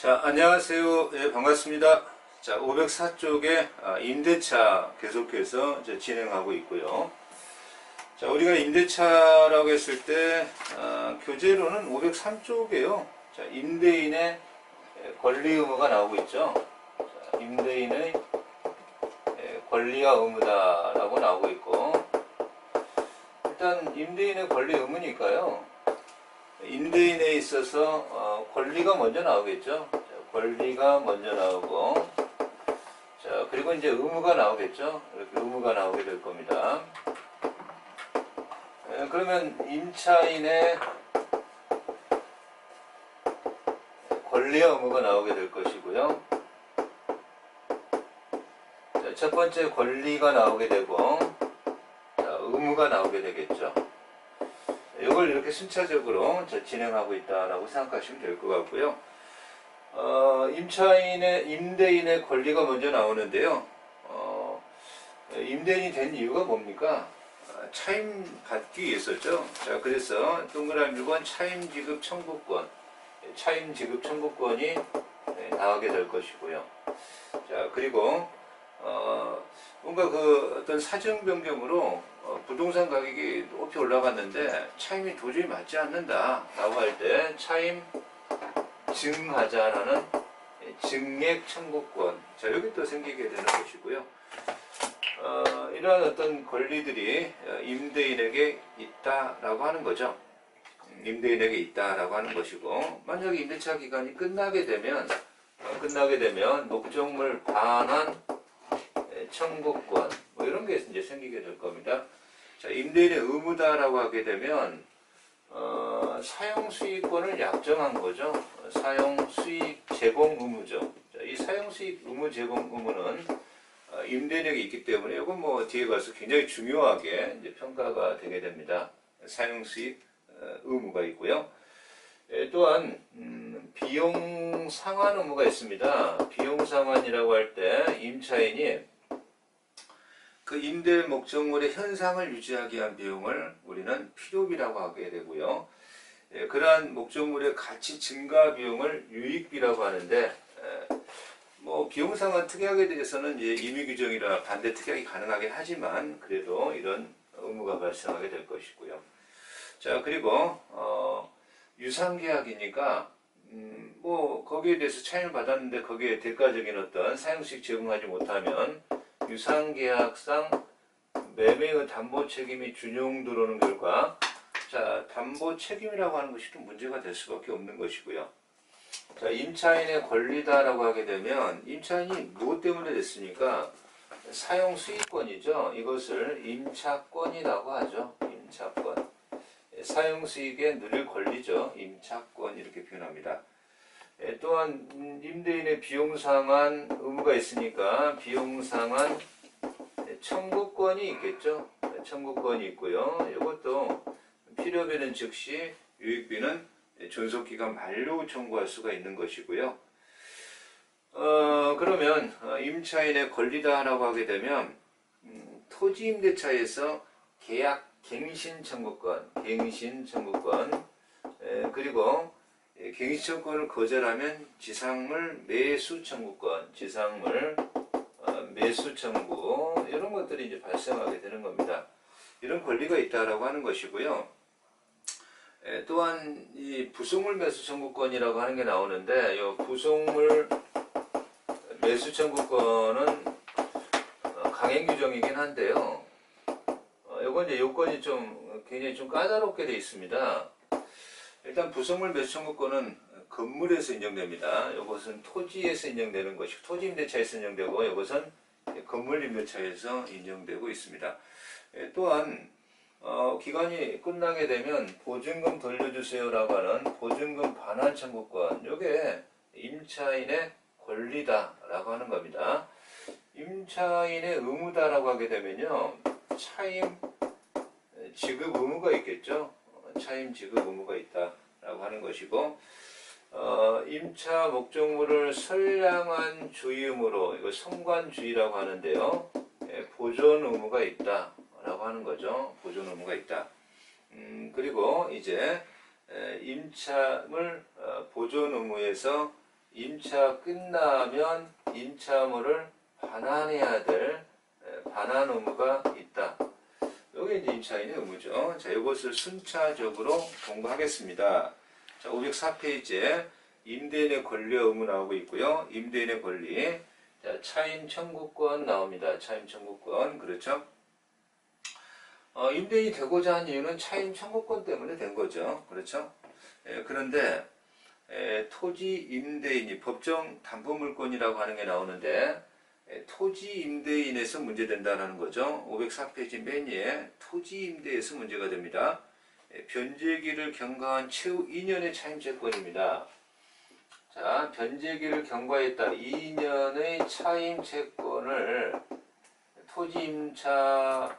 자, 안녕하세요. 예, 반갑습니다. 자, 504쪽에 임대차 계속해서 이제 진행하고 있고요. 자, 우리가 임대차라고 했을 때 교재로는 503쪽이에요. 자, 임대인의 권리 의무가 나오고 있죠. 자, 임대인의 권리와 의무다라고 나오고 있고, 일단 임대인의 권리 의무니까요. 임대인에 있어서 권리가 먼저 나오겠죠. 자, 권리가 먼저 나오고, 자, 그리고 이제 의무가 나오겠죠. 이렇게 의무가 나오게 될 겁니다. 그러면 임차인의 권리와 의무가 나오게 될 것이고요. 자, 첫 번째 권리가 나오게 되고, 자, 의무가 나오게 되겠죠. 이걸 이렇게 순차적으로 진행하고 있다라고 생각하시면 될 것 같고요. 임대인의 권리가 먼저 나오는데요. 임대인이 된 이유가 뭡니까? 차임 받기 위해서죠. 자, 그래서 동그라미 6번 차임 지급 청구권, 차임 지급 청구권이 나오게 될 것이고요. 자, 그리고 뭔가 그 어떤 사정 변경으로 부동산 가격이 높이 올라갔는데 차임이 도저히 맞지 않는다 라고 할 때 차임 증하자라는 증액 청구권, 자, 여기 또 생기게 되는 것이고요. 이러한 어떤 권리들이 임대인에게 있다라고 하는 거죠. 임대인에게 있다라고 하는 것이고, 만약에 임대차 기간이 끝나게 되면 목적물 반환 청구권, 뭐 이런 게 이제 생기게 될 겁니다. 자, 임대인의 의무다라고 하게 되면 사용 수익권을 약정한 거죠. 사용 수익 제공 의무죠. 자, 이 사용 수익 의무 제공 의무는 임대인에게 있기 때문에 이건 뭐 뒤에 가서 굉장히 중요하게 이제 평가가 되게 됩니다. 사용 수익 의무가 있고요. 또한 비용 상환 의무가 있습니다. 비용 상환이라고 할 때 임차인이 그 임대 목적물의 현상을 유지하기 위한 비용을 우리는 필요비라고 하게 되고요. 그러한 목적물의 가치 증가 비용을 유익비라고 하는데, 뭐 비용 상환 특약에 대해서는 이제 임의 규정이라 반대 특약이 가능하긴 하지만 그래도 이런 의무가 발생하게 될 것이고요. 자, 그리고 유상계약이니까 뭐 거기에 대해서 차임을 받았는데 거기에 대가적인 어떤 사용수익 제공하지 못하면 유상계약상 매매의 담보 책임이 준용 들어오는 결과, 자, 담보 책임이라고 하는 것이 좀 문제가 될 수밖에 없는 것이고요. 자, 임차인의 권리다라고 하게 되면 임차인이 무엇 때문에 됐습니까? 사용 수익권이죠. 이것을 임차권이라고 하죠. 임차권. 사용 수익에 누릴 권리죠. 임차권 이렇게 표현합니다. 또한 임대인의 비용 상환 의무가 있으니까 비용 상환 청구권이 있겠죠. 청구권이 있고요. 이것도 필요비는 즉시, 유익비는 존속기간 만료 후 청구할 수가 있는 것이고요. 그러면 임차인의 권리다라고 하게 되면 토지 임대차에서 계약 갱신 청구권, 그리고 갱신 청구권을 거절하면 지상물 매수 청구권, 지상물 매수 청구, 이런 것들이 이제 발생하게 되는 겁니다. 이런 권리가 있다라고 하는 것이고요. 또한 이 부속물 매수 청구권이라고 하는 게 나오는데, 이 부속물 매수 청구권은 강행 규정이긴 한데요. 이건 이제 요건이 굉장히 좀 까다롭게 되어 있습니다. 일단 부속물 매수 청구권은 건물에서 인정됩니다. 이것은 토지에서 인정되는 것이고, 토지 임대차에서 인정되고, 이것은 건물 임대차에서 인정되고 있습니다. 또한 기간이 끝나게 되면 보증금 돌려주세요라고 하는 보증금 반환 청구권, 이게 임차인의 권리다라고 하는 겁니다. 임차인의 의무다라고 하게 되면요, 차임 지급 의무가 있겠죠. 차임 지급 의무가 있다라고 하는 것이고, 임차 목적물을 선량한 주의음으로, 이거 성관주의라고 하는데요, 보존 의무가 있다라고 하는 거죠. 보존 의무가 있다. 그리고 이제 임차물 보존 의무에서 임차 끝나면 임차물을 반환해야 될 반환 의무가 있다. 여기 이제 임차인의 의무죠. 자, 이것을 순차적으로 공부하겠습니다. 자, 504페이지에 임대인의 권리와 의무 나오고 있고요. 임대인의 권리. 자, 차임 청구권 나옵니다. 차임 청구권. 그렇죠? 임대인이 되고자 한 이유는 차임 청구권 때문에 된 거죠. 그렇죠? 그런데 토지 임대인이 법정 담보물권이라고 하는 게 나오는데 토지 임대인에서 문제된다는 거죠. 504페이지 맨 위에 토지 임대에서 문제가 됩니다. 변제기를 경과한 최후 2년의 차임채권입니다. 자, 변제기를 경과했다. 2년의 차임채권을 토지 임차인이,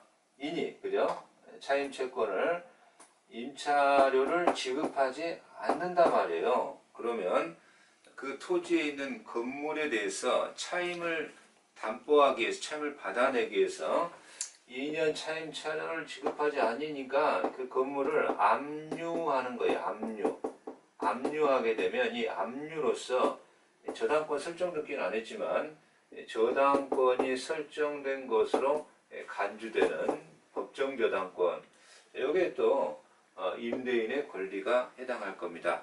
그죠? 차임채권을 임차료를 지급하지 않는단 말이에요. 그러면 그 토지에 있는 건물에 대해서 차임을 담보하기 위해서, 차임을 받아내기 위해서 2년 차임차료를 지급하지 않으니까 그 건물을 압류하는 거예요. 압류하게 되면 이 압류로서 저당권 설정 등기는 안 했지만 저당권이 설정된 것으로 간주되는 법정 저당권. 여기에 또 임대인의 권리가 해당할 겁니다.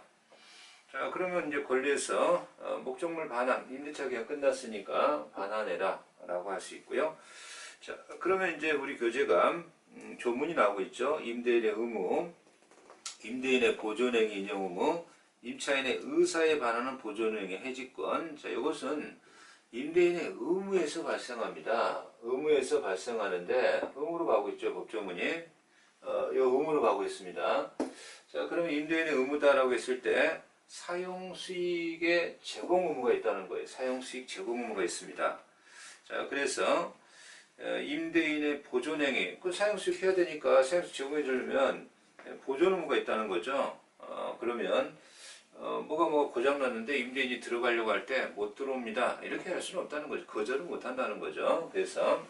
자, 그러면 이제 권리에서 목적물 반환, 임대차 계약 끝났으니까 반환해라 라고 할 수 있고요. 자, 그러면 이제 우리 교재감 조문이 나오고 있죠. 임대인의 의무, 임대인의 보존행위 인용 의무, 임차인의 의사에 반하는 보존행위 해지권. 자, 이것은 임대인의 의무에서 발생합니다. 의무에서 발생하는데 의무로 가고 있죠. 법조문이. 이 의무로 가고 있습니다. 자, 그러면 임대인의 의무다라고 했을 때 사용수익의 제공 의무가 있다는 거예요. 사용수익 제공 의무가 있습니다. 자, 그래서 임대인의 보존행위, 그 사용수익 해야 되니까 사용수익 제공해 주려면 보존 의무가 있다는 거죠. 그러면 뭐가 고장났는데 임대인이 들어가려고 할 때 못 들어옵니다. 이렇게 할 수는 없다는 거죠. 거절을 못 한다는 거죠. 그래서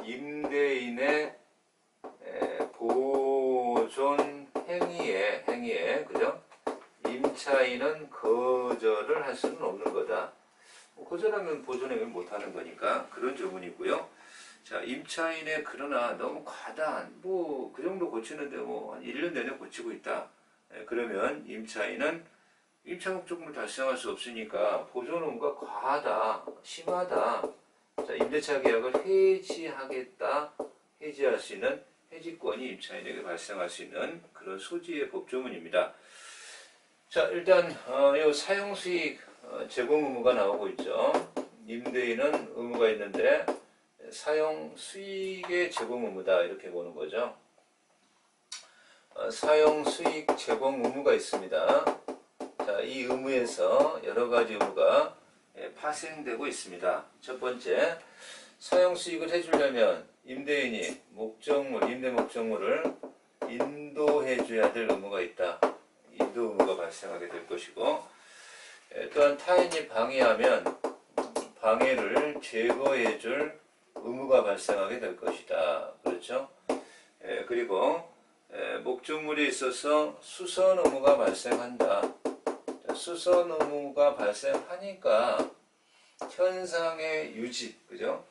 임대인의 보존 행위에, 그죠? 임차인은 거절을 할 수는 없는 거다. 거절하면 보존행위를 못 하는 거니까 그런 조문이고요. 자, 임차인의 그러나 너무 과다한, 그 정도 고치는데 한 1년 내내 고치고 있다. 그러면 임차인은 임차 목적물을 달성할 수 없으니까 보존 의무가 과하다, 심하다. 자, 임대차 계약을 해지하겠다, 해지할 수 있는 해지권이 임차인에게 발생할 수 있는 그런 소지의 법조문입니다. 자, 일단 이 사용수익 제공 의무가 나오고 있죠. 임대인은 의무가 있는데 사용수익의 제공 의무다 이렇게 보는 거죠. 사용수익 제공 의무가 있습니다. 자, 이 의무에서 여러 가지 의무가 파생되고 있습니다. 첫 번째, 사용수익을 해주려면 임대인이 임대 목적물을 인도해 줘야 될 의무가 있다. 인도 의무가 발생하게 될 것이고, 또한 타인이 방해하면 방해를 제거해 줄 의무가 발생하게 될 것이다. 그렇죠? 그리고 목적물에 있어서 수선 의무가 발생한다. 수선 의무가 발생하니까 현상의 유지, 그죠?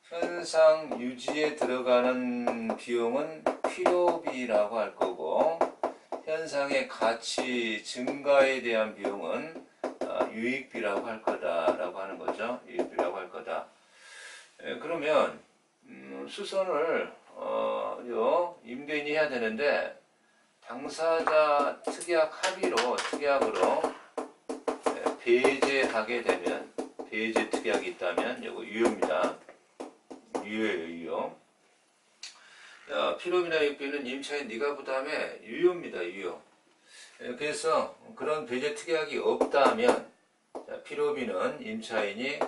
현상 유지에 들어가는 비용은 필요비라고 할 거고, 현상의 가치 증가에 대한 비용은 유익비라고 할 거다라고 하는 거죠. 유익비라고 할 거다. 그러면 수선을 임대인이 해야 되는데 당사자 특약으로 배제하게 되면, 배제 특약이 있다면 이거 유효입니다. 유효예요, 유효. 필요비나 유익비는 임차인 네가 부담해. 유효입니다, 유효. 그래서 그런 배제 특약이 없다면 필요비는 임차인이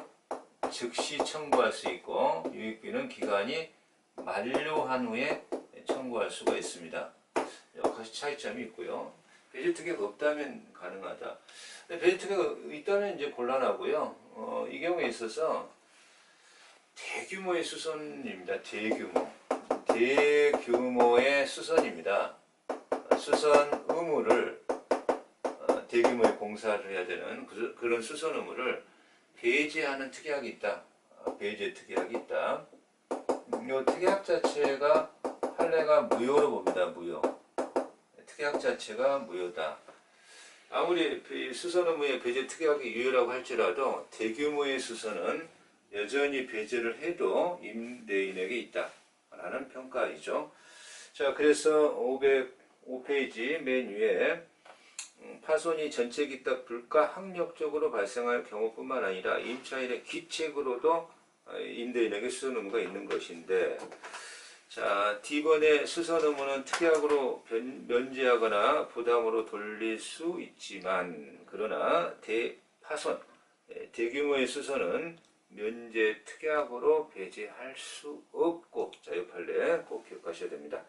즉시 청구할 수 있고 유익비는 기간이 만료한 후에 청구할 수가 있습니다. 여러 가지 차이점이 있고요. 배제 특약이 없다면 가능하다. 배제 특약이 있다면 이제 곤란하고요. 이 경우에 있어서 대규모의 수선입니다. 대규모의 수선입니다. 수선 의무를 대규모의 공사를 해야 되는 그런 수선 의무를 배제하는 특약이 있다. 배제 특약이 있다. 이 특약 자체가 판례가 무효로 봅니다. 무효. 특약 자체가 무효다. 아무리 수선 의무의 배제 특약이 유효라고 할지라도 대규모의 수선은 여전히 배제를 해도 임대인에게 있다라는 평가이죠. 자, 그래서 505페이지 맨 위에 파손이 전체 기타 불가항력적으로 발생할 경우뿐만 아니라 임차인의 귀책으로도 임대인에게 수선 의무가 있는 것인데, 자, D번의 수선 의무는 특약으로 면제하거나 부담으로 돌릴 수 있지만, 그러나 대파손, 대규모의 수선은 면제 특약으로 배제할 수 없고, 자, 이 판례 꼭 기억하셔야 됩니다.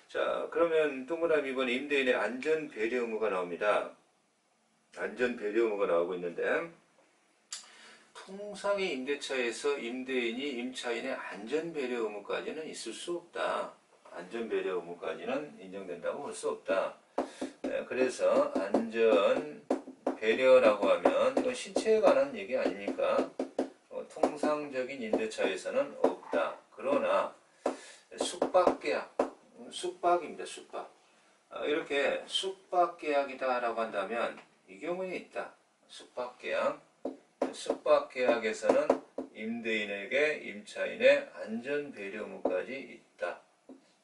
자, 그러면 동그라미 2번 임대인의 안전 배려 의무가 나옵니다. 안전 배려 의무가 나오고 있는데, 통상의 임대차에서 임대인이 임차인의 안전 배려 의무까지는 있을 수 없다. 안전 배려 의무까지는 인정된다고 볼 수 없다. 그래서 안전 배려라고 하면 이건 신체에 관한 얘기 아닙니까? 통상적인 임대차에서는 없다. 그러나 숙박계약, 숙박입니다. 숙박. 이렇게 숙박계약이다 라고 한다면 이 경우에 있다. 숙박계약. 숙박계약에서는 임대인에게 임차인의 안전 배려 의무까지 있다.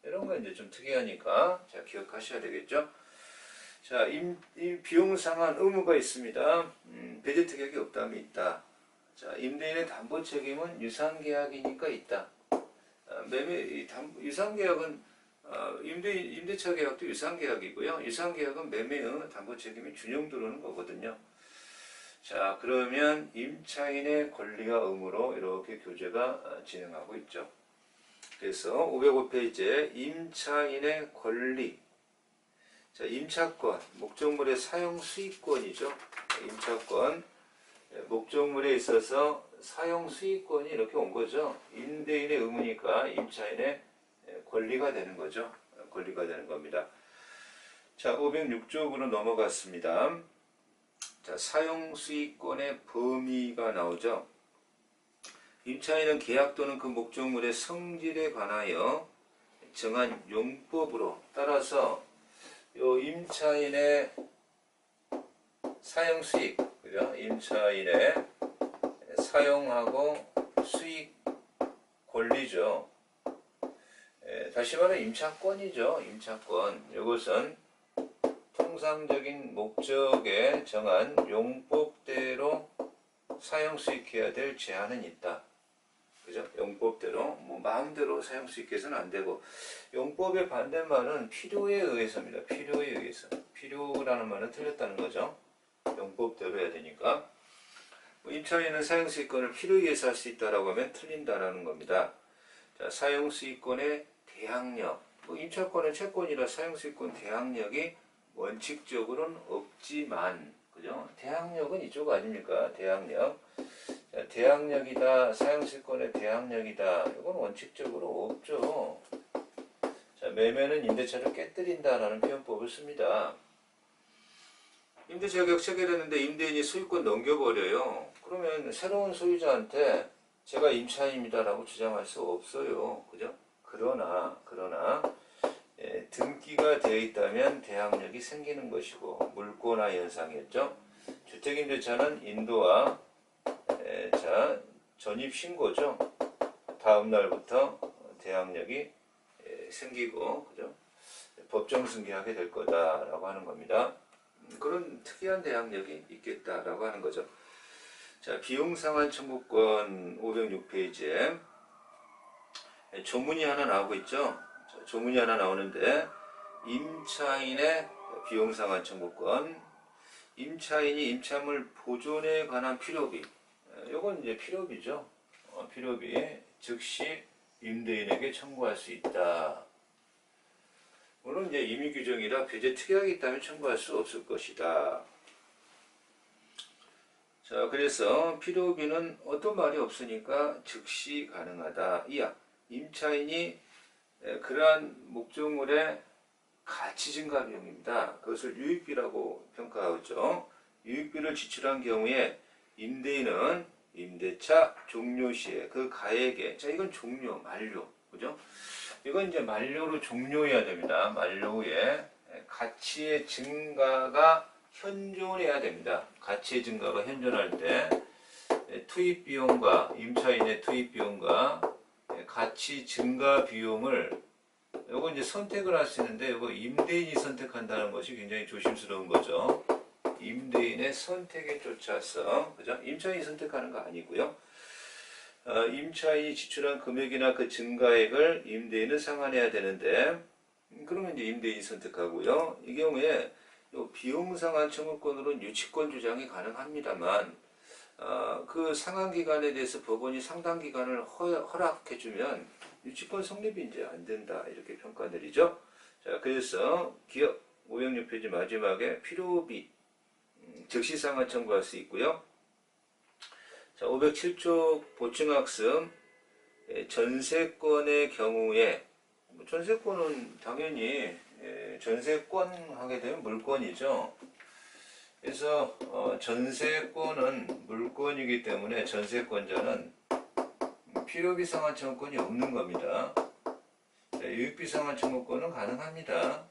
이런 건 이제 좀 특이하니까 자, 기억하셔야 되겠죠. 자, 이 비용 상한 의무가 있습니다. 배제 특약이 없다면 있다. 자, 임대인의 담보 책임은 유상계약이니까 있다. 유상계약은 임대차 계약도 유상계약이고요. 유상계약은 매매의 담보 책임이 균형 들어오는 거거든요. 자, 그러면 임차인의 권리와 의무로 이렇게 교재가 진행하고 있죠. 그래서 505페이지에 임차인의 권리. 자, 임차권, 목적물의 사용 수익권이죠. 임차권, 목적물에 있어서 사용 수익권이 이렇게 온 거죠. 임대인의 의무니까 임차인의 권리가 되는 거죠. 권리가 되는 겁니다. 자, 506쪽으로 넘어갔습니다. 자, 사용 수익권의 범위가 나오죠. 임차인은 계약 또는 그 목적물의 성질에 관하여 정한 용법으로 따라서 요 임차인의 사용 수익, 그죠? 임차인의 사용하고 수익 권리죠. 다시 말해 임차권이죠. 임차권. 이것은 통상적인 목적에 정한 용법대로 사용 수익해야 될 제한은 있다. 그죠? 용법대로 뭐 마음대로 사용 수익해서는 안 되고, 용법의 반대말은 필요에 의해서입니다. 필요에 의해서. 필요라는 말은 틀렸다는 거죠. 용법대로 해야 되니까. 임차인은 사용 수익권을 필요에 의해서 할 수 있다라고 하면 틀린다라는 겁니다. 자, 사용 수익권의 대항력. 임차권은 채권이라 사용 수익권 대항력이 원칙적으로는 없지만, 그죠? 대항력은 이쪽 아닙니까? 대항력. 자, 대항력이다, 사용수익권의 대항력이다. 이건 원칙적으로 없죠. 자, 매매는 임대차를 깨뜨린다라는 표현법을 씁니다. 임대차 계약 체결했는데 임대인이 소유권 넘겨버려요. 그러면 새로운 소유자한테 제가 임차인입니다라고 주장할 수 없어요. 그죠? 그러나 등기가 되어 있다면 대항력이 생기는 것이고, 물권화 현상이었죠. 주택임대차는 인도와 자, 전입신고죠. 다음 날부터 대항력이 생기고, 그죠? 법정 승계하게 될 거다라고 하는 겁니다. 그런 특이한 대항력이 있겠다라고 하는 거죠. 자, 비용상환 청구권 506페이지에 조문이 하나 나오고 있죠. 자, 조문이 하나 나오는데, 임차인의 비용상환 청구권, 임차인이 임차물 보존에 관한 필요비, 요건 이제 필요비죠. 필요비 즉시 임대인에게 청구할 수 있다. 물론 이제 임의 규정이라 배제 특약이 있다면 청구할 수 없을 것이다. 자, 그래서 필요비는 어떤 말이 없으니까 즉시 가능하다. 이야, 임차인이 그러한 목적물의 가치 증가 비용입니다. 그것을 유익비라고 평가하죠. 유익비를 지출한 경우에 임대인은 임대차 종료 시에 그 가액에, 자 이건 종료, 만료, 그죠? 이건 이제 만료로 종료해야 됩니다. 만료 후에 가치의 증가가 현존해야 됩니다. 가치의 증가가 현존할 때 투입 비용과 임차인의 투입 비용과 가치 증가 비용을 요거 이제 선택을 할 수 있는데 요거 임대인이 선택한다는 것이 굉장히 조심스러운 거죠. 임대인의 선택에 쫓아서, 그죠? 임차인이 선택하는 거 아니고요. 임차인이 지출한 금액이나 그 증가액을 임대인은 상환해야 되는데, 그러면 이제 임대인이 선택하고요. 이 경우에 요 비용 상환 청구권으로는 유치권 주장이 가능합니다만, 그 상환 기간에 대해서 법원이 상당 기간을 허락해주면 유치권 성립이 이제 안 된다 이렇게 평가 내리죠. 자, 그래서 기업 506페이지 마지막에 필요비 즉시 상환 청구할 수 있고요. 자, 507조 보충학습 전세권의 경우에, 전세권은 당연히 전세권 하게 되면 물권이죠. 그래서 전세권은 물권이기 때문에 전세권자는 필요비 상환 청구권이 없는 겁니다. 유익비 상환 청구권은 가능합니다.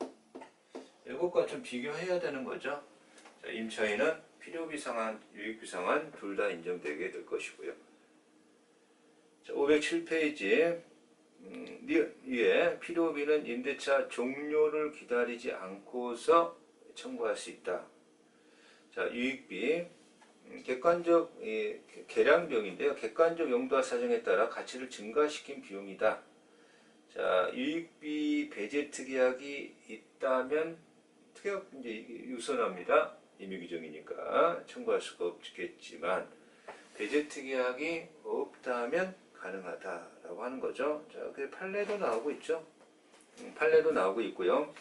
이것과 좀 비교해야 되는 거죠. 자, 임차인은 필요비 상환, 유익비 상환 둘 다 인정되게 될 것이고요. 자, 507페이지 위에 필요비는 임대차 종료를 기다리지 않고서 청구할 수 있다. 자, 유익비 객관적 계량 비용인데요. 객관적 용도와 사정에 따라 가치를 증가시킨 비용이다. 자, 유익비 배제 특약이 있다면 특약 이제 유선합니다. 임의 규정이니까 청구할 수가 없겠지만 배제 특약이 없다면 가능하다라고 하는 거죠. 자, 그 판례도 나오고 있죠. 판례도 나오고 있고요.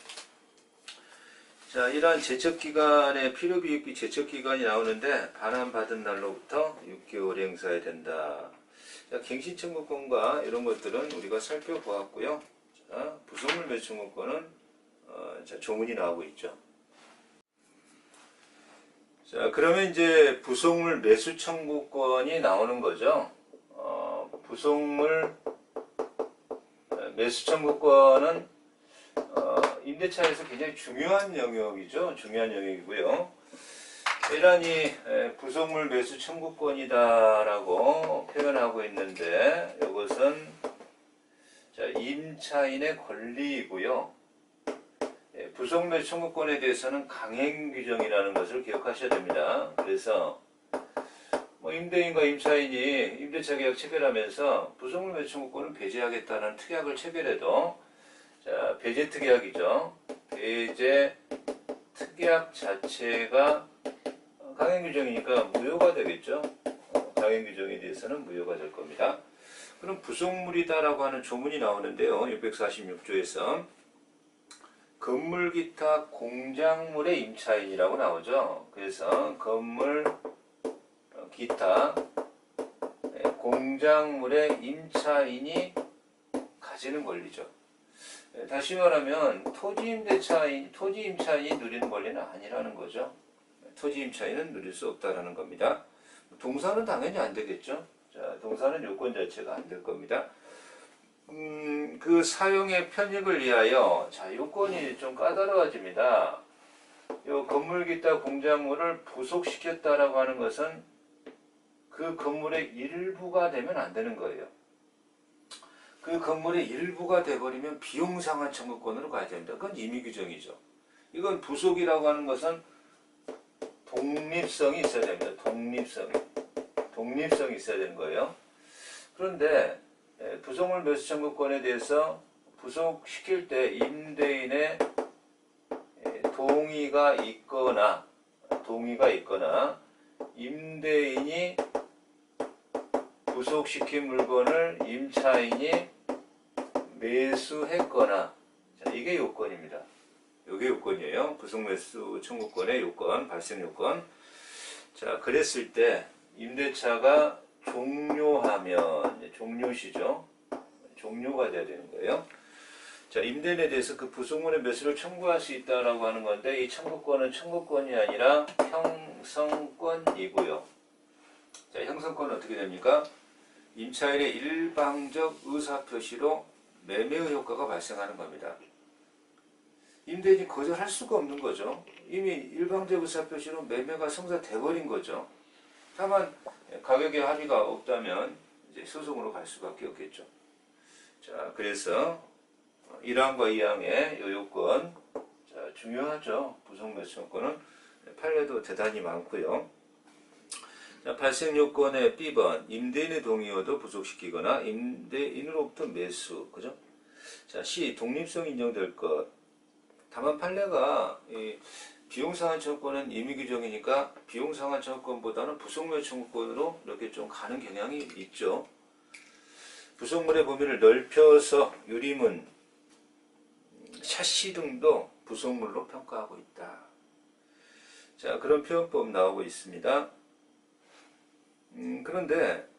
자, 이러한 제척기간에 필요비 유익비 제척기간이 나오는데 반환받은 날로부터 6개월 행사해야 된다. 자, 갱신청구권과 이런 것들은 우리가 살펴보았고요. 자, 부속물 매수 청구권은 자, 조문이 나오고 있죠. 자, 그러면 이제 부속물 매수 청구권이 나오는 거죠. 부속물 매수 청구권은 임대차에서 굉장히 중요한 영역이죠. 중요한 영역이고요. 이란이 부속물 매수 청구권이다라고 표현하고 있는데 이것은 임차인의 권리이고요. 부속 매수 청구권에 대해서는 강행 규정이라는 것을 기억하셔야 됩니다. 그래서 임대인과 임차인이 임대차 계약 체결하면서 부속물 매수 청구권을 배제하겠다는 특약을 체결해도, 자, 배제 특약이죠. 배제 특약 자체가 강행 규정이니까 무효가 되겠죠. 강행 규정에 대해서는 무효가 될 겁니다. 그럼 부속물이다라고 하는 조문이 나오는데요. 646조에서 건물 기타 공작물의 임차인이라고 나오죠. 그래서 건물 기타 공작물의 임차인이 가지는 권리죠. 다시 말하면 토지 임차인이 누리는 권리는 아니라는 거죠. 토지 임차인은 누릴 수 없다라는 겁니다. 동사는 당연히 안 되겠죠. 자, 동사는 요건 자체가 안 될 겁니다. 그 사용의 편익을 위하여, 자, 요건이 좀 까다로워집니다. 요 건물 기타 공작물을 부속시켰다라고 하는 것은 그 건물의 일부가 되면 안 되는 거예요. 그 건물의 일부가 돼버리면 비용 상환 청구권으로 가야 됩니다. 그건 임의 규정이죠. 이건 부속이라고 하는 것은 독립성이 있어야 됩니다. 독립성이 있어야 되는 거예요. 그런데 부속물 매수 청구권에 대해서 부속시킬 때 임대인의 동의가 있거나 임대인이 부속시킨 물건을 임차인이 매수했거나, 자, 이게 요건입니다. 이게 요건이에요. 부속매수 청구권의 요건, 발생 요건. 자, 그랬을 때 임대차가 종료하면, 종료시죠. 종료가 돼야 되는 거예요. 자, 임대인에 대해서 그 부속물의 매수를 청구할 수 있다라고 하는 건데, 이 청구권은 청구권이 아니라 형성권이고요. 자, 형성권은 어떻게 됩니까? 임차인의 일방적 의사표시로 매매의 효과가 발생하는 겁니다. 임대인이 거절할 수가 없는 거죠. 이미 일방적 의사표시로 매매가 성사돼버린 거죠. 다만 가격에 합의가 없다면 이제 소송으로 갈 수밖에 없겠죠. 자, 그래서 1항과 2항의 요건, 자, 중요하죠. 부속매수권은 판례도 대단히 많고요. 자, 발생 요건의 B번, 임대인의 동의어도 부속시키거나 임대인으로부터 매수, 그죠? 자, C, 독립성 인정될 것. 다만 판례가 이 비용상한 청구권은 임의규정이니까 비용상한 청구권보다는 부속물 청구권으로 이렇게 좀 가는 경향이 있죠. 부속물의 범위를 넓혀서 유리문, 샤시 등도 부속물로 평가하고 있다. 자, 그런 표현법 나오고 있습니다. 그런데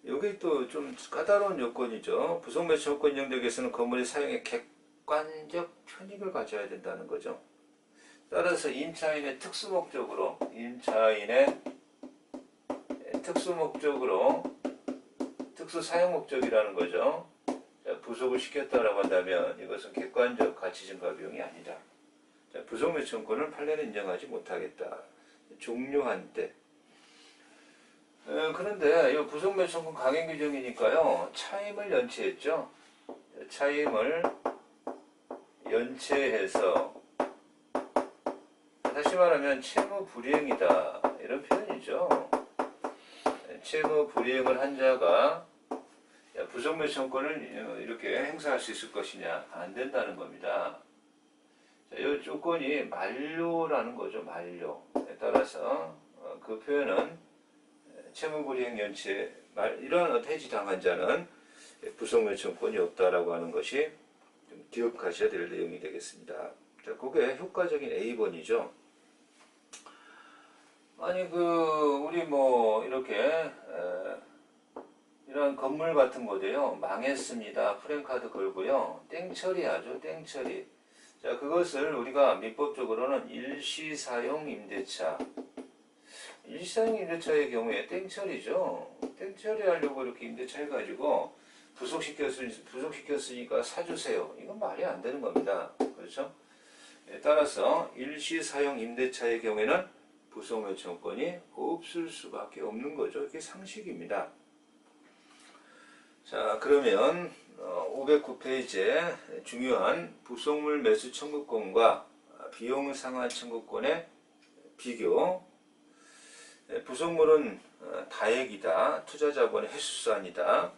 여기 또 좀 까다로운 요건이죠. 부속물 청구권 인정되기 위해서는 건물의 사용에 객관적 편익을 가져야 된다는 거죠. 따라서 임차인의 특수목적으로 특수사용목적이라는 거죠. 자, 부속을 시켰다라고 한다면 이것은 객관적 가치증가 비용이 아니다. 자, 부속물 청구권을 판례는 인정하지 못하겠다. 종료한 때. 그런데 이 부속물 청구권 강행 규정이니까요. 차임을 연체했죠. 차임을 연체해서 다시 말하면 채무 불이행이다 이런 표현이죠. 채무 불이행을 한 자가 부속물 청구권을 이렇게 행사할 수 있을 것이냐, 안 된다는 겁니다. 자, 이 조건이 만료라는 거죠. 만료에 따라서 그 표현은 채무 불이행 연체 이런 해지 당한 자는 부속물 청구권이 없다라고 하는 것이 좀 기억하셔야 될 내용이 되겠습니다. 자, 그게 효과적인 A번이죠. 아니 우리 이렇게 이런 건물 같은 거도요, 망했습니다. 프랜카드 걸고요, 땡처리하죠. 땡처리. 자, 그것을 우리가 민법적으로는 일시사용 임대차. 일시사용 임대차의 경우에 땡처리죠. 땡처리 하려고 이렇게 임대차 해가지고 부속시켰으니까 사주세요. 이건 말이 안 되는 겁니다. 그렇죠? 따라서 일시사용 임대차의 경우에는 부속물 청구권이 없을 수밖에 없는 거죠. 이게 상식입니다. 자, 그러면 509페이지에 중요한 부속물 매수 청구권과 비용 상환 청구권의 비교. 부속물은 다액이다. 투자자본의 횟수산이다.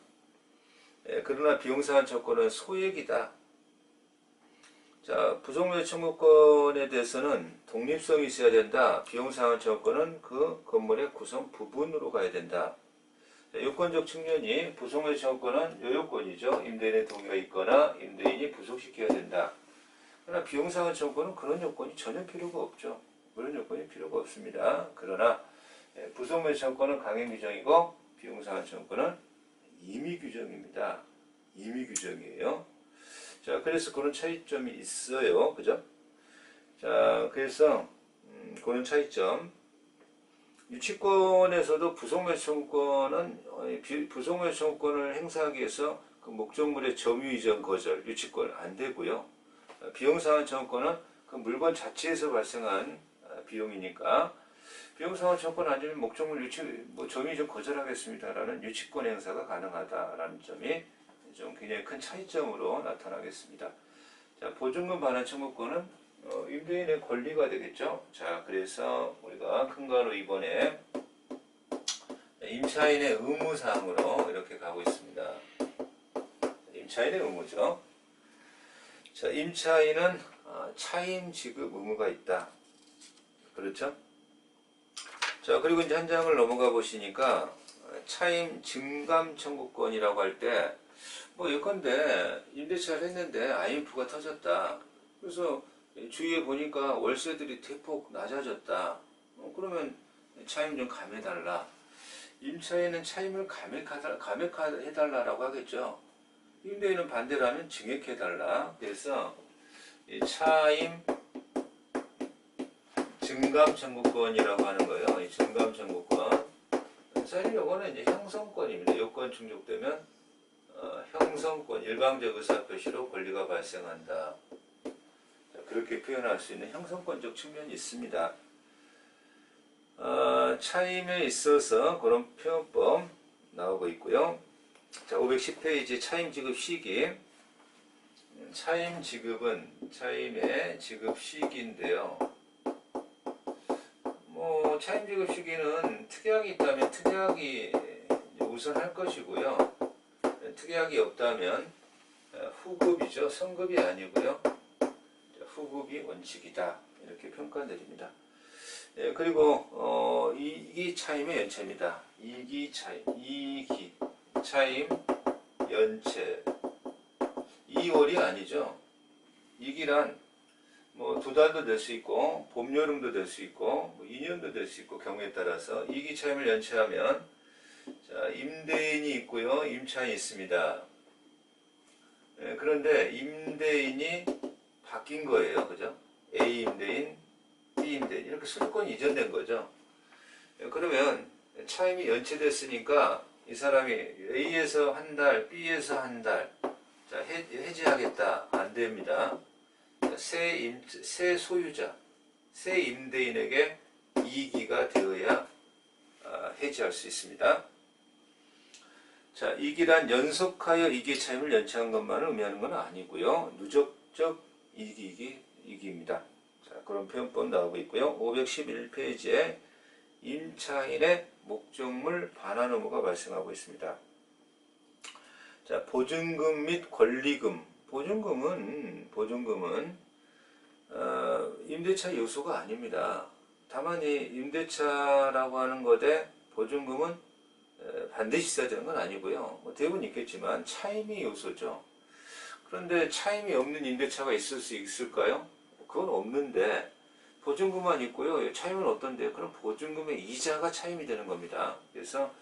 그러나 비용 상환 청구권은 소액이다. 자, 부속물 청구권에 대해서는 독립성이 있어야 된다. 비용 상환 청구권은 그 건물의 구성 부분으로 가야 된다. 요건적 측면이 부속물 청구권은 요요건이죠. 임대인의 동의가 있거나 임대인이 부속시켜야 된다. 그러나 비용 상환 청구권은 그런 요건이 전혀 필요가 없죠. 그런 요건이 필요가 없습니다. 그러나 부속물 청구권은 강행 규정이고 비용 상환 청구권은 임의 규정입니다. 임의 규정이에요. 자, 그래서 그런 차이점이 있어요. 그죠? 자, 그래서 그런 차이점. 유치권에서도 부속물 청구권은 부속물 청구권을 행사하기 위해서 그 목적물의 점유 이전 거절 유치권 안 되고요. 비용 상환 청구권은 그 물건 자체에서 발생한 비용이니까 비용 상환 청구권 아니면 목적물 점유 이전 거절하겠습니다라는 유치권 행사가 가능하다라는 점이 좀 굉장히 큰 차이점으로 나타나겠습니다. 자, 보증금 반환 청구권은 임대인의 권리가 되겠죠. 자, 그래서 우리가 큰 가로 2번에 임차인의 의무사항으로 이렇게 가고 있습니다. 임차인의 의무죠. 자, 임차인은 차임 지급 의무가 있다. 그렇죠? 자, 그리고 이제 한 장을 넘어가 보시니까 차임 증감 청구권이라고 할 때 예컨대 임대차를 했는데 IMF가 터졌다. 그래서 주위에 보니까 월세들이 대폭 낮아졌다. 그러면 차임 좀 감해달라. 임차인은 차임을 감액해달라라고 하겠죠. 임대인은 반대로 하면 증액해달라. 그래서 이 차임 증감 청구권이라고 하는 거예요. 이 증감 청구권. 사실 요거는 이제 형성권입니다. 요건 충족되면 형성권, 일방적 의사표시로 권리가 발생한다. 그렇게 표현할 수 있는 형성권적 측면이 있습니다. 차임에 있어서 그런 표현법 나오고 있고요. 자, 510페이지 차임 지급 시기. 차임 지급은 차임의 지급 시기인데요. 차임 지급 시기는 특약이 있다면 특약이 우선할 것이고요. 특약이 없다면 후급이죠. 선급이 아니고요. 후급이 원칙이다. 이렇게 평가드립니다. 그리고 이기 차임의 연체입니다. 이기 차임 연체. 2월이 아니죠. 이기란 두 달도 될 수 있고 봄 여름도 될 수 있고 2년도 될 수 있고 경우에 따라서 이기 차임을 연체하면 자, 임대인이 있고요. 임차인이 있습니다. 그런데 임대인이 바뀐 거예요. 그죠? A 임대인, B 임대인 이렇게 소유권이 이전된 거죠. 그러면 차임이 연체됐으니까 이 사람이 A에서 한 달, B에서 한 달, 자, 해지하겠다. 안 됩니다. 새 소유자, 새 임대인에게 이기가 되어야 해지할 수 있습니다. 자, 이기란 연속하여 이기 차임을 연체한 것만을 의미하는 건 아니고요. 누적적 이기입니다. 자, 그런 표현법 나오고 있고요. 511페이지에 임차인의 목적물 반환 의무가 발생하고 있습니다. 자, 보증금 및 권리금. 보증금은 임대차 요소가 아닙니다. 다만 이 임대차라고 하는 것에 보증금은 반드시 있어야 되는 건 아니고요. 대부분 있겠지만 차임이 요소죠. 그런데 차임이 없는 임대차가 있을 수 있을까요? 그건 없는데 보증금만 있고요. 차임은 어떤데요? 그럼 보증금의 이자가 차임이 되는 겁니다. 그래서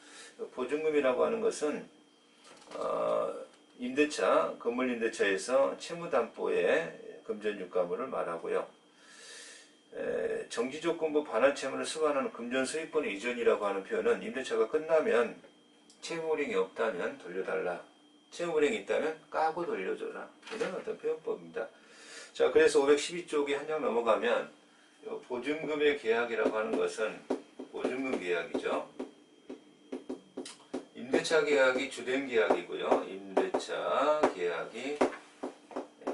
보증금이라고 하는 것은 임대차, 건물 임대차에서 채무담보의 금전유가물을 말하고요. 정지조건부 반환채무를 수반하는 금전소유권 이전이라고 하는 표현은 임대차가 끝나면 채무불이행이 없다면 돌려달라. 채무불이행이 있다면 까고 돌려줘라. 이런 어떤 표현법입니다. 자, 그래서 512쪽에 한 장 넘어가면 보증금의 계약이라고 하는 것은 보증금 계약이죠. 임대차 계약이 주된 계약이고요. 임대차 계약이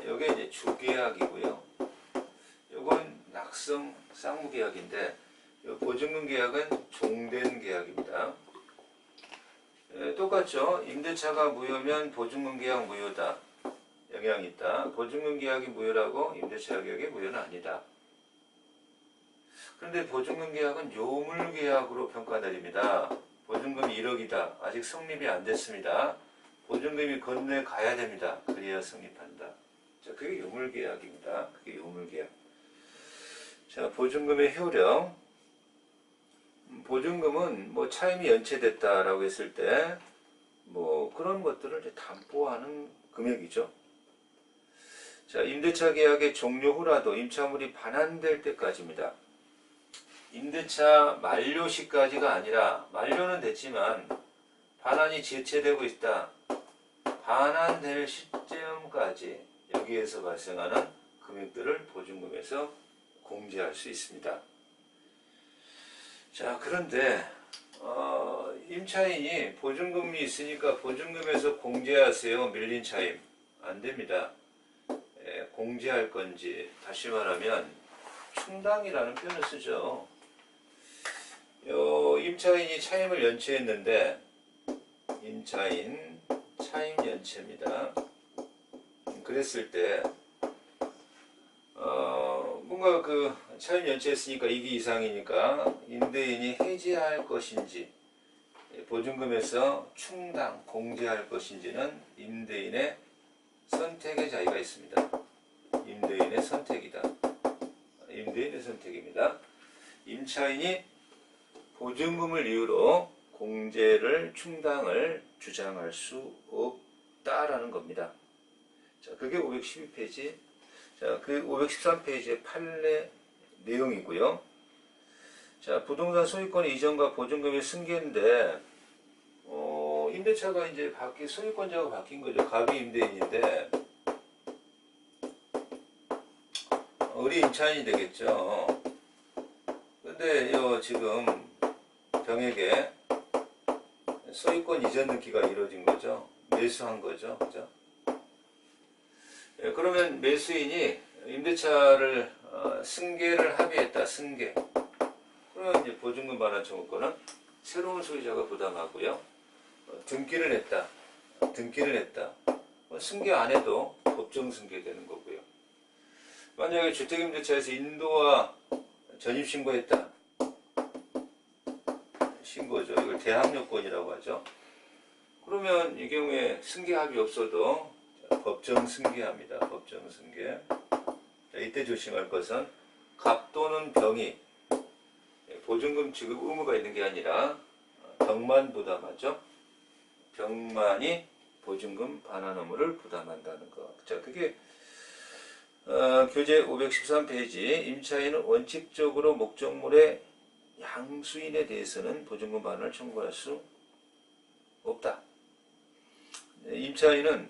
여기 이제 주계약이고요. 요건 낙성 쌍무 계약인데 보증금 계약은 종된 계약입니다. 똑같죠. 임대차가 무효면 보증금 계약 무효다. 영향이 있다. 보증금 계약이 무효라고 임대차 계약이 무효는 아니다. 그런데 보증금 계약은 요물 계약으로 평가드립니다. 보증금이 1억이다. 아직 성립이 안 됐습니다. 보증금이 건네가야 됩니다. 그래야 성립한다. 자, 그게 요물 계약입니다. 그게 요물 계약. 자, 보증금의 효력. 보증금은 차임이 연체됐다라고 했을 때 그런 것들을 이제 담보하는 금액이죠. 자, 임대차 계약의 종료 후라도 임차물이 반환될 때까지입니다. 임대차 만료 시까지가 아니라 만료는 됐지만 반환이 지체되고 있다. 반환될 시점까지 여기에서 발생하는 금액들을 보증금에서 공제할 수 있습니다. 자, 그런데 임차인이 보증금이 있으니까 보증금에서 공제하세요. 밀린 차임. 안 됩니다. 공제할 건지 다시 말하면 충당이라는 표현을 쓰죠. 임차인이 차임을 연체했는데 임차인 차임 연체입니다. 그랬을 때 뭔가 차임 연체했으니까 2기 이상이니까 임대인이 해지할 것인지 보증금에서 충당, 공제할 것인지는 임대인의 선택의 자유가 있습니다. 임대인의 선택이다. 임대인의 선택입니다. 임차인이 보증금을 이유로 공제를 충당을 주장할 수 없다라는 겁니다. 자, 그게 512페이지. 자, 그 513페이지의 판례 내용이고요. 자, 부동산 소유권 이전과 보증금의 승계인데, 임대차가 이제 소유권자가 바뀐 거죠. 갑이 임대인인데, 우리 임차인이 되겠죠. 근데 지금 병에게 소유권 이전 등기가 이루어진 거죠. 매수한 거죠. 그죠? 예, 그러면 매수인이 임대차를 승계를 합의했다. 승계. 그러면 이제 보증금 반환 청구권은 새로운 소유자가 부담하고요. 등기를 했다. 승계 안 해도 법정 승계되는 거고요. 만약에 주택임대차에서 인도와 전입신고했다. 신고죠. 이걸 대항력권이라고 하죠. 그러면 이 경우에 승계합의 없어도 법정 승계합니다. 법정 승계. 자, 이때 조심할 것은 갑 또는 병이 보증금 지급 의무가 있는 게 아니라 병만 부담하죠. 병만이 보증금 반환 의무를 부담한다는 것. 자, 그게 교재 513페이지 임차인은 원칙적으로 목적물의 양수인에 대해서는 보증금 반환을 청구할 수 없다. 임차인은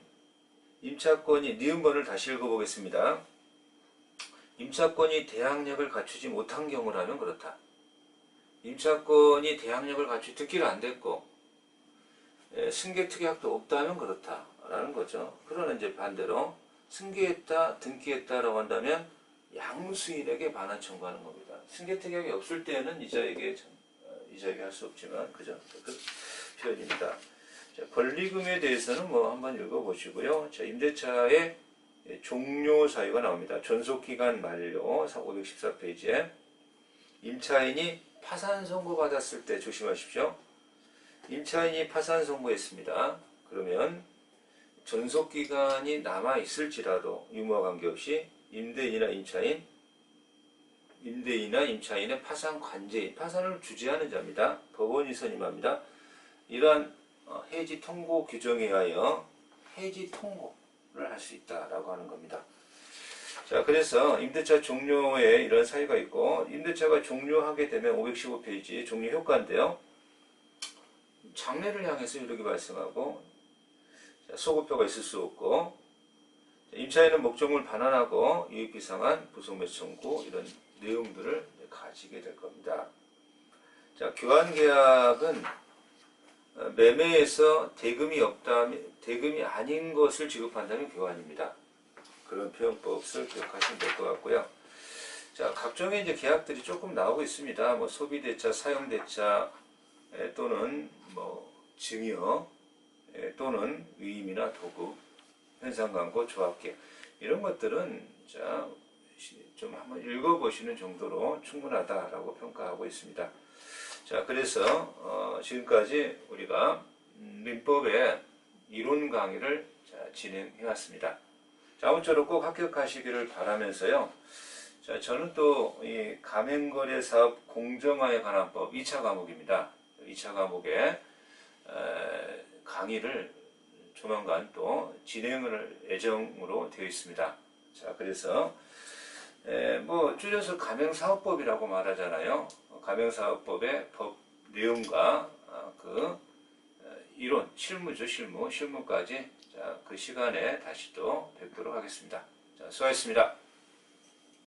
임차권이 니은번을 다시 읽어보겠습니다. 임차권이 대항력을 갖추지 못한 경우라면 그렇다. 임차권이 대항력을 갖추지 등기를 안 됐고 승계특약도 없다면 그렇다라는 거죠. 그러나 이제 반대로 승계했다, 등기했다라고 한다면 양수인에게 반환 청구하는 겁니다. 승계특약이 없을 때는 이자에게 할 수 없지만 그죠? 그 표현입니다. 자, 권리금에 대해서는 뭐 한번 읽어보시고요. 자, 임대차의 종료 사유가 나옵니다. 존속기간 만료 514페이지에 임차인이 파산 선고 받았을 때 조심하십시오. 임차인이 파산 선고했습니다. 그러면 존속기간이 남아있을지라도 유무와 관계없이 임대인이나 임차인의 파산 관제인, 파산을 주재하는 자입니다. 법원이 선임합니다. 이러한 해지 통고 규정에 의하여 해지 통고를 할 수 있다라고 하는 겁니다. 자, 그래서 임대차 종료에 이런 사유가 있고, 임대차가 종료하게 되면 515페이지 종료 효과인데요. 장래를 향해서 이렇게 발생하고, 소급표가 있을 수 없고, 임차인은 목적물 반환하고 유익비 상환, 부속매수 청구 이런 내용들을 가지게 될 겁니다. 자, 교환계약은 매매에서 대금이 아닌 것을 지급한다면 교환입니다. 그런 표현법을 기억하시면 될 것 같고요. 자, 각종의 이제 계약들이 조금 나오고 있습니다. 뭐 소비대차, 사용대차 또는 뭐 증여 또는 위임이나 도급, 현상광고, 조합계약 이런 것들은 자, 좀 한번 읽어보시는 정도로 충분하다라고 평가하고 있습니다. 자, 그래서 지금까지 우리가 민법의 이론 강의를 진행해 왔습니다. 자, 아무쪼록 꼭 합격하시기를 바라면서요. 자, 저는 또 이 가맹거래사업 공정화에 관한 법 2차 과목입니다. 2차 과목에 강의를 조만간 또 진행을 예정으로 되어 있습니다. 자, 그래서 뭐 줄여서 가맹사업법이라고 말하잖아요. 가맹사업법의 법 내용과 그 이론, 실무죠, 실무까지 자, 그 시간에 다시 또 뵙도록 하겠습니다. 자, 수고하셨습니다.